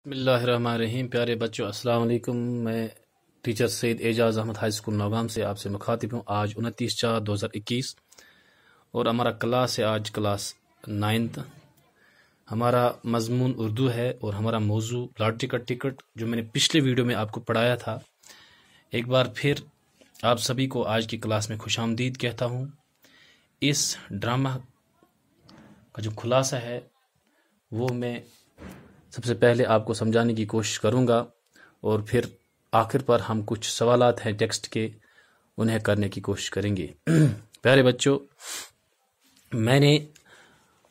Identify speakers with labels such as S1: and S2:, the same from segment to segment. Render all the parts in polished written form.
S1: बिस्मिल्लाहिर्रहमानिर्रहीम। प्यारे बच्चों, अस्सलाम वालेकुम। मैं teacher Syed Ejaz Ahmad high school Naugam से आपसे मुखातिब हूँ। आज 29/4/2021 और हमारा क्लास है आज क्लास 9th। हमारा मजमून उर्दू है और हमारा मौजू लॉटरी का टिकट, जो मैंने पिछले वीडियो में आपको पढ़ाया था। एक बार फिर आप सभी को आज की क्लास में खुशामदीद कहता हूँ। इस ड्रामा का जो खुलासा है वो मैं सबसे पहले आपको समझाने की कोशिश करूंगा और फिर आखिर पर हम कुछ सवालात हैं टेक्स्ट के, उन्हें करने की कोशिश करेंगे। प्यारे बच्चों, मैंने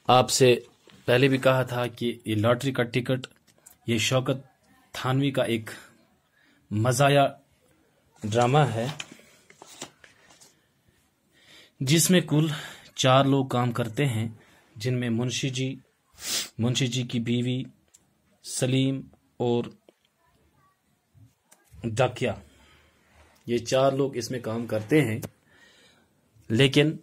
S1: आपसे पहले भी कहा था कि ये लॉटरी का टिकट ये शौकत थानवी का एक मज़ाया ड्रामा है, जिसमें कुल 4 लोग काम करते हैं, जिनमें मुंशी जी की बीवी सलीम और डाकिया, ये 4 लोग इसमें काम करते हैं। लेकिन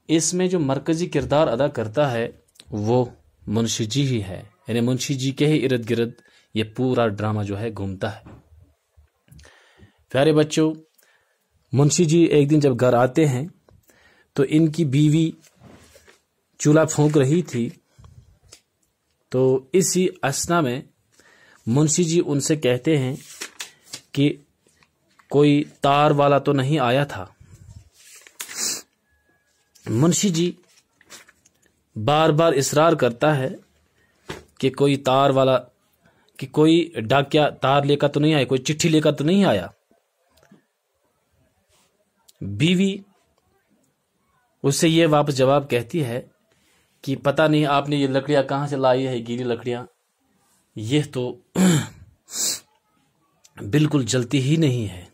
S1: इसमें जो मरकजी किरदार अदा करता है वो मुंशी जी ही है, यानी मुंशी जी के ही इर्द गिर्द ये पूरा ड्रामा जो है घूमता है। प्यारे बच्चों, मुंशी जी एक दिन जब घर आते हैं तो इनकी बीवी चूल्हा फूंक रही थी। तो इसी असना में मुंशी जी उनसे कहते हैं कि कोई तार वाला तो नहीं आया था। मुंशी जी बार बार इसरार करता है कि कोई तार वाला, कि कोई डाकिया तार लेकर तो नहीं आया, कोई चिट्ठी लेकर तो नहीं आया। बीवी उससे ये वापस जवाब कहती है कि पता नहीं आपने ये लकड़ियां कहां से लाई है, गीली लकड़ियां, ये तो बिल्कुल जलती ही नहीं है।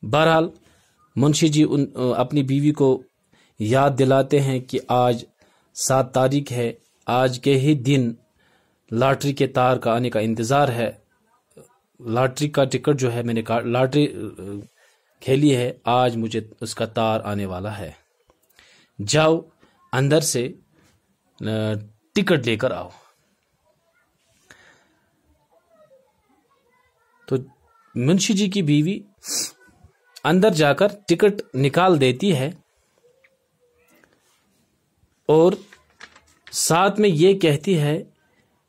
S1: बहरहाल मुंशी जी अपनी बीवी को याद दिलाते हैं कि आज 7 तारीख है, आज के ही दिन लॉटरी के तार का आने का इंतज़ार है। लॉटरी का टिकट जो है मैंने लॉटरी खेली है, आज मुझे उसका तार आने वाला है। जाओ अंदर से टिकट लेकर आओ। तो मुंशी जी की बीवी अंदर जाकर टिकट निकाल देती है और साथ में ये कहती है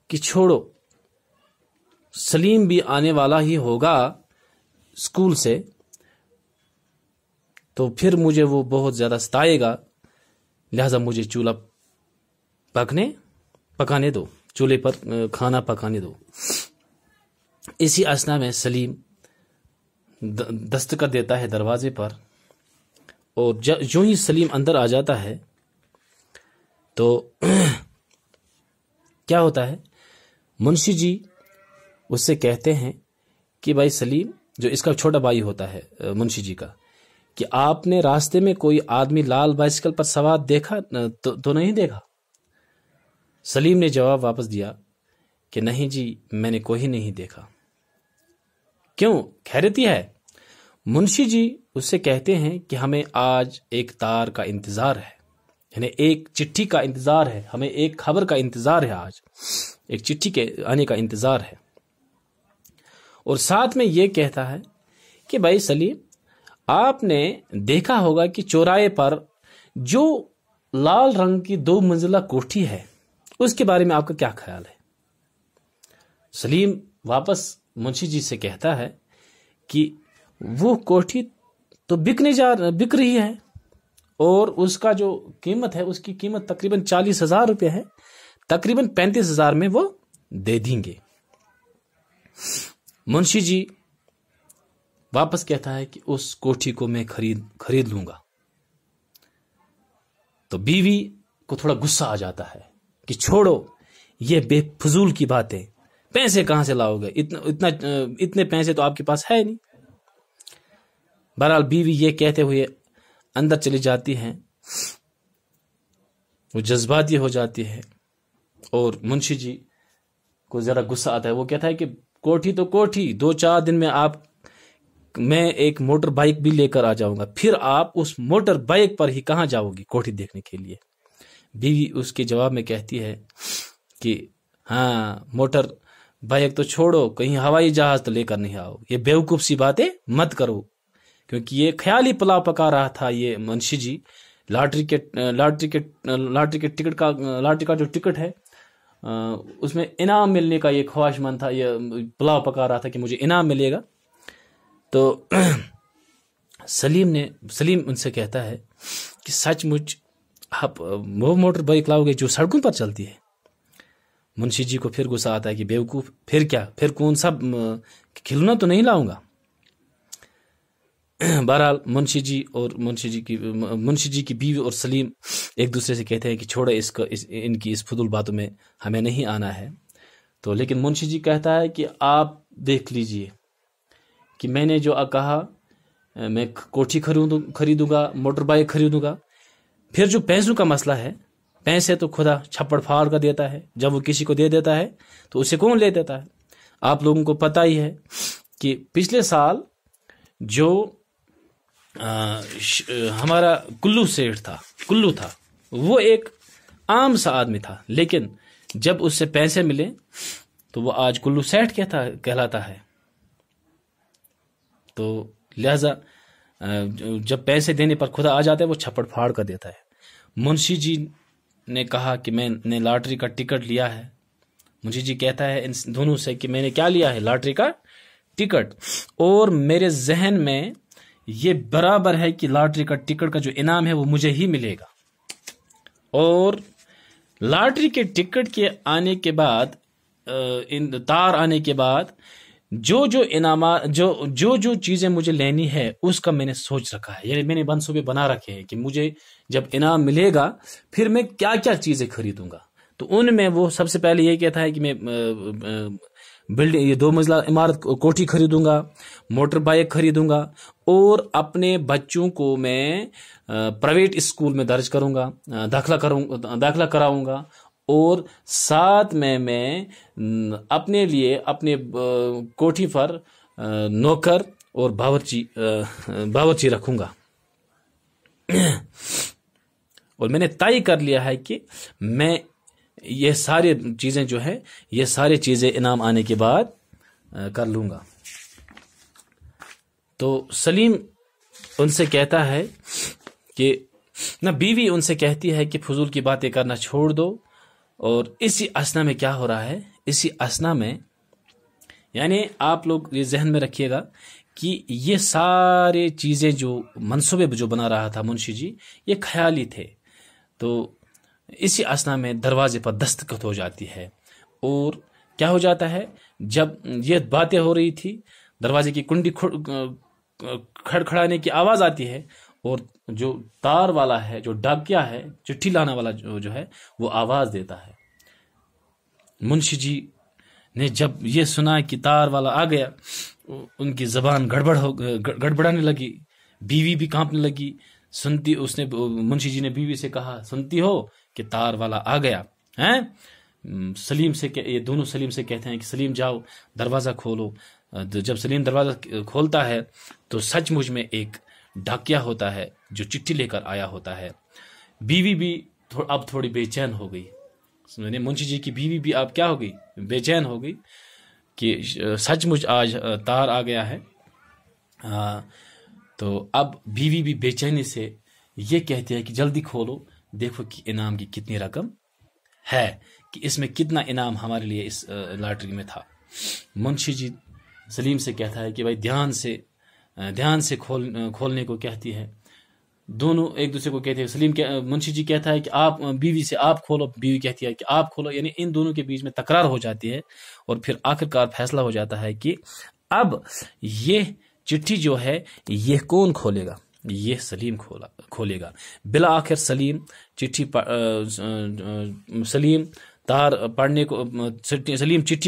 S1: कि छोड़ो, सलीम भी आने वाला ही होगा स्कूल से, तो फिर मुझे वो बहुत ज्यादा सताएगा, लिहाजा मुझे चूल्हा पकाने दो, चूल्हे पर खाना पकाने दो। इसी असना में सलीम दस्तक देता है दरवाजे पर, और जो ही सलीम अंदर आ जाता है तो क्या होता है, मुंशी जी उससे कहते हैं कि भाई सलीम, जो इसका छोटा भाई होता है मुंशी जी का, कि आपने रास्ते में कोई आदमी लाल बाइसिकल पर सवार देखा तो नहीं देखा? सलीम ने जवाब वापस दिया कि नहीं जी, मैंने कोई नहीं देखा। क्यों, खैरियत है? मुंशी जी उससे कहते हैं कि हमें आज एक तार का इंतजार है, यानी एक चिट्ठी का इंतजार है, हमें एक खबर का इंतजार है, आज एक चिट्ठी के आने का इंतजार है। और साथ में ये कहता है कि भाई सलीम, आपने देखा होगा कि चौराहे पर जो लाल रंग की 2 मंजिला कोठी है, उसके बारे में आपका क्या ख्याल है? सलीम वापस मुंशी जी से कहता है कि वो कोठी तो बिक रही है, और उसका जो कीमत है, उसकी कीमत तकरीबन 40,000 रुपये है, तकरीबन 35,000 में वो दे देंगे। मुंशी जी वापस कहता है कि उस कोठी को मैं खरीद लूंगा। तो बीवी को थोड़ा गुस्सा आ जाता है कि छोड़ो ये बेफजूल की बातें, पैसे कहां से लाओगे, इतने पैसे तो आपके पास है नहीं। बहरहाल बीवी ये कहते हुए अंदर चली जाती हैं, वो जज्बाती हो जाती है, और मुंशी जी को जरा गुस्सा आता है। वो कहता है कि कोठी तो कोठी, 2-4 दिन में मैं एक मोटर बाइक भी लेकर आ जाऊंगा, फिर आप उस मोटर बाइक पर ही कहां जाओगी कोठी देखने के लिए? बीवी उसके जवाब में कहती है कि हाँ, मोटर बाइक तो छोड़ो, कहीं हवाई जहाज तो लेकर नहीं आओ। ये बेवकूफ सी बातें मत करो, क्योंकि ये ख्याली पुलाव पका रहा था ये मुंशी जी। लॉटरी के टिकट का, लॉटरी का जो टिकट है उसमें इनाम मिलने का ये ख्वाहिशमंद था, ये पुलाव पका रहा था कि मुझे इनाम मिलेगा। तो सलीम उनसे कहता है कि सचमुच आप वो मोटर बाइक लाओगे जो सड़कों पर चलती है? मुंशी जी को फिर गुस्सा आता है कि बेवकूफ, फिर क्या, फिर कौन सा खिलौना तो नहीं लाऊंगा। बहरहाल मुंशी जी की बीवी और सलीम एक दूसरे से कहते हैं कि छोड़ो इनकी इस फुदूल बातों में हमें नहीं आना है। तो लेकिन मुंशी जी कहता है कि आप देख लीजिए कि मैंने जो कहा, मैं कोठी खरीदूंगा, मोटर बाइक खरीदूंगा, फिर जो पैसों का मसला है, पैसे तो खुदा छप्पड़ फाड़ कर देता है। जब वो किसी को दे देता है तो उसे कौन ले देता है? आप लोगों को पता ही है कि पिछले साल जो हमारा कुल्लू था, वो एक आम सा आदमी था, लेकिन जब उससे पैसे मिले तो वो आज कुल्लू सेठ कहलाता है। तो लिहाजा जब पैसे देने पर खुदा आ जाता है, वो छप्पड़ फाड़ कर देता है। मुंशी जी ने कहा कि मैंने लॉटरी का टिकट लिया है। मुंशी जी कहता है इन दोनों से कि मैंने क्या लिया है? लॉटरी का टिकट, और मेरे जहन में ये बराबर है कि लॉटरी का टिकट का जो इनाम है वो मुझे ही मिलेगा। और लॉटरी के टिकट के आने के बाद, तार आने के बाद, जो इनामा जो चीजें मुझे लेनी है उसका मैंने सोच रखा है, यानी मैंने मंसूबे बना रखे हैं कि मुझे जब इनाम मिलेगा फिर मैं क्या क्या चीजें खरीदूंगा। तो उनमें वो सबसे पहले ये कहता है कि मैं बिल्डिंग, ये 2 मंजिला इमारत, कोठी खरीदूंगा, मोटर बाइक खरीदूंगा, और अपने बच्चों को मैं प्राइवेट स्कूल में दर्ज करूंगा, दाखिला कराऊंगा, और साथ में मैं अपने लिए अपने कोठी पर नौकर और बावर्ची रखूंगा। और मैंने तय कर लिया है कि मैं ये सारी चीजें जो है, ये सारी चीजें इनाम आने के बाद कर लूंगा। तो सलीम उनसे कहता है कि ना, बीवी उनसे कहती है कि फजूल की बातें करना छोड़ दो। और इसी असना में क्या हो रहा है, इसी असना में, यानी आप लोग ये जहन में रखिएगा कि ये सारे चीजें जो मंसूबे जो बना रहा था मुंशी जी, ये ख्याली थे। तो इसी असना में दरवाजे पर दस्तखत हो जाती है, और क्या हो जाता है, जब ये बातें हो रही थी, दरवाजे की कुंडी खड़खड़ाने की आवाज आती है, और जो तार वाला है, जो डाकिया है, चिट्ठी लाने वाला जो है, वो आवाज देता है। मुंशी जी ने जब ये सुना कि तार वाला आ गया, उनकी जबान गड़बड़ाने लगी, बीवी भी कांपने लगी। मुंशी जी ने बीवी से कहा, सुनती हो कि तार वाला आ गया है? ये दोनों सलीम से कहते हैं कि सलीम जाओ दरवाजा खोलो। जब सलीम दरवाजा खोलता है तो सचमुच में एक डाकिया होता है जो चिट्ठी लेकर आया होता है। बीवी भी अब थोड़ी बेचैन हो गई। मुंशी जी की बीवी भी अब क्या हो गई, बेचैन हो गई कि सचमुच आज तार आ गया है। तो अब बीवी भी बेचैनी से ये कहती है कि जल्दी खोलो, देखो कि इनाम की कितनी रकम है, कि इसमें कितना इनाम हमारे लिए इस लॉटरी में था। मुंशी जी सलीम से कहता है कि भाई ध्यान से खोलने को कहती है। दोनों एक दूसरे को कहते हैं। मुंशी जी कहता है कि आप, बीवी से आप खोलो, बीवी कहती है कि आप खोलो, यानी इन दोनों के बीच में तकरार हो जाती है। और फिर आखिरकार फैसला हो जाता है कि अब ये चिट्ठी जो है ये कौन खोलेगा, ये सलीम खोलेगा। बिला आखिर सलीम चिट्ठी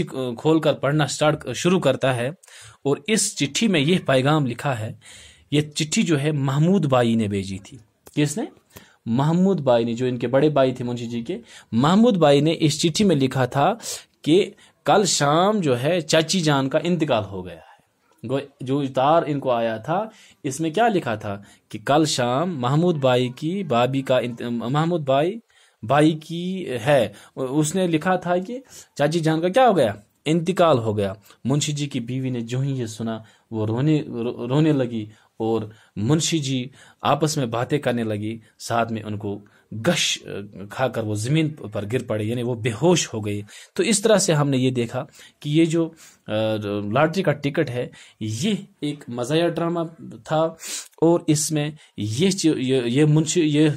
S1: खोलकर पढ़ना शुरू करता है। और इस चिट्ठी में यह पैगाम लिखा है। ये चिट्ठी जो है महमूद बाई ने भेजी थी। किसने? महमूद बाई ने, जो इनके बड़े भाई थे मुंशी जी के। महमूद बाई ने इस चिट्ठी में लिखा था कि कल शाम जो है चाची जान का इंतकाल हो गया है। जो तार इनको आया था, इसमें क्या लिखा था कि कल शाम महमूद बाई की भाभी का, महमूद बाई بھائی کی ہے، اس نے لکھا تھا کہ چاچی جان کا کیا ہو گیا، انتقال ہو گیا۔ منشی جی کی بیوی نے جو ہی یہ سنا وہ رونے لگی، اور منشی جی آپس میں باتیں کرنے لگی، ساتھ میں ان کو گش کھا کر وہ زمین پر گر پڑے، یعنی وہ بے ہوش ہو گئے۔ تو اس طرح سے ہم نے یہ دیکھا کہ یہ جو لاٹری کا ٹکٹ ہے یہ ایک مزاحیہ ڈرامہ تھا، اور اس میں یہ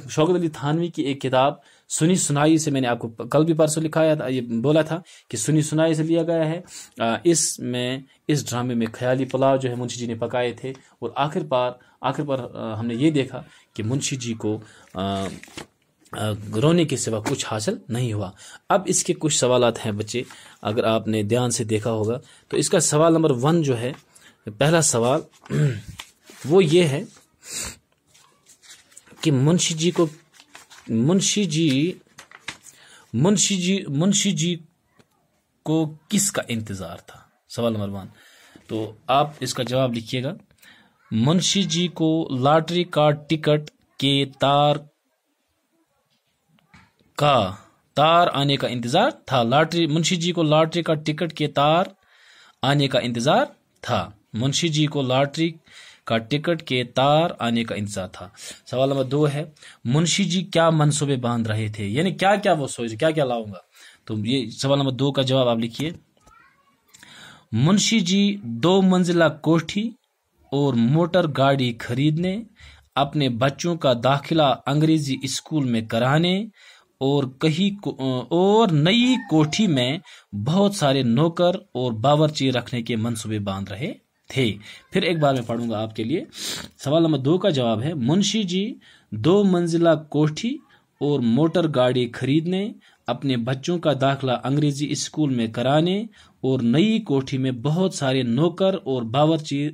S1: شوکت علی تھانوی کی ایک کتاب سنی سنائی سے، میں نے آپ کو کل بھی پرسوں لکھایا تھا، یہ بولا تھا کہ سنی سنائی سے لیا گیا ہے۔ اس ڈرامے میں خیالی پلاؤ جو ہے منشی جی نے پکائے تھے، اور آخر پر ہم نے یہ دیکھا کہ منشی جی کو رونے کے سوا کچھ حاصل نہیں ہوا۔ اب اس کے کچھ سوالات ہیں بچے، اگر آپ نے دھیان سے دیکھا ہوگا تو اس کا سوال نمبر 1 جو ہے، پہلا سوال وہ یہ ہے کہ منشی جی کو کس کا انتظار تھا، سوال نمبر 1۔ تو آپ اس کا جواب لکھیے گا۔ منشی جی کو لاٹری کا ٹکٹ کے تار آنے کا انتظار تھا۔ منشی جی کو لاٹری کا ٹکٹ کے تار آنے کا انتظار تھا۔ منشی جی کو لاٹری کا ٹکٹ کے تار آنے کا انتظار تھا۔ سوال نمبر 2 ہے، منشی جی کیا منصوبے باندھ رہے تھے، یعنی کیا وہ سوچ کیا لاؤں گا۔ تو یہ سوال نمبر 2 کا جواب آپ لکھیے۔ منشی جی 2 منزلہ کوٹھی اور موٹر گاڑی خریدنے، اپنے بچوں کا داخلہ انگریزی اسکول میں کرانے، اور نئی کوٹھی میں بہت سارے نوکر اور باورچی رکھنے کے منصوبے باندھ رہے تھے۔ پھر ایک بار میں پڑھوں گا آپ کے لیے۔ سوال نمبر 2 کا جواب ہے، منشی جی 2 منزلہ کوٹھی اور موٹر گاڑی خریدنے، اپنے بچوں کا داخلہ انگریزی اسکول میں کرانے، اور نئی کوٹھی میں بہت سارے نوکر اور باورچی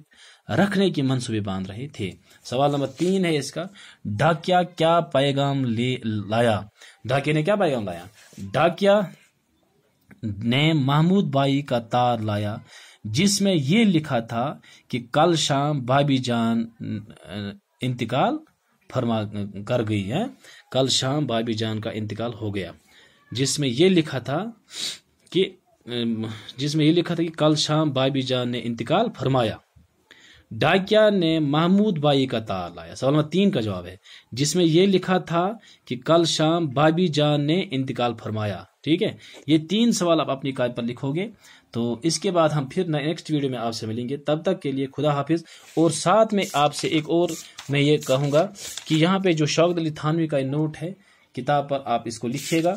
S1: رکھنے کے منصوبے باندھ رہے تھے۔ سوال نمبر 3 ہے اس کا، ڈاکیا کیا پیغام لایا۔ ڈاکیا نے کیا پیغام لایا؟ ڈاکیا نے محمود بائی کا تار لایا، جس میں یہ لکھا تھا کہ کل شام بھابی جان انتقال فرما کر گئی ہے۔ کل شام بھابی جان کا انتقال ہو گیا، جس میں یہ لکھا تھا کہ کل شام بھابی جان نے انتقال فرمایا۔ ڈاکیا نے محمود بائی کا تار لایا، سوال نمبر 3 کا جواب ہے، جس میں یہ لکھا تھا کہ کل شام بھابی جان نے انتقال فرمایا۔ ٹھیک ہے، یہ 3 سوال آپ اپنی کاغذ پر لکھو گے، تو اس کے بعد ہم پھر نیکسٹ ویڈیو میں آپ سے ملیں گے۔ تب تک کے لیے خدا حافظ۔ اور ساتھ میں آپ سے ایک اور میں یہ کہوں گا کہ یہاں پہ جو شوکت علی تھانوی کا نوٹ ہے کتاب پر، آپ اس کو لکھیے گا،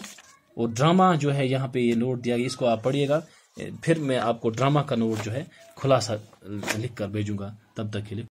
S1: اور ڈرامہ جو ہے یہاں پہ یہ نوٹ دیا گیا، اس کو آپ پڑھیے گا، پھر میں آپ کو ڈرامہ کا نوٹ جو ہے خلاصہ لکھ کر بھیجوں گا۔ تب تک کے لیے